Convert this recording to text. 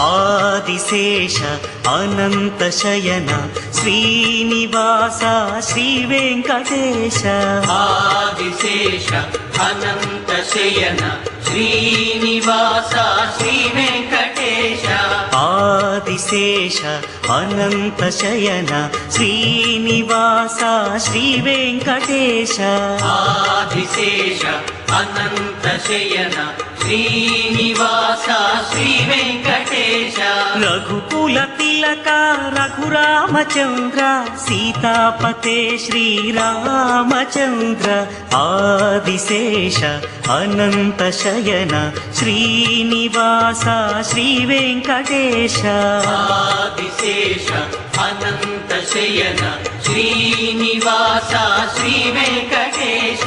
ఆదిశేష అనంత శయన శ్రీనివాస శ్రీ వెంకటేశ ఆదిశేష అనంత శయన శ్రీనివాస శ్రీ వెంకటేశ ఆదిశేష అనంత శయన శ్రీనివాస శ్రీ వెంకటేశ ఆదిశేష అనంత శయన శ్రీనివాస శ్రీ వెంకటేశ రఘుకుల తిలక రఘురామచంద్ర సీతాపతే శ్రీరామచంద్ర ఆదిశేష అనంత శయన శ్రీనివాస శ్రీ వెంకటేశ ఆదిశేష అనంత శయన శ్రీనివాస శ్రీ వెంకటేశ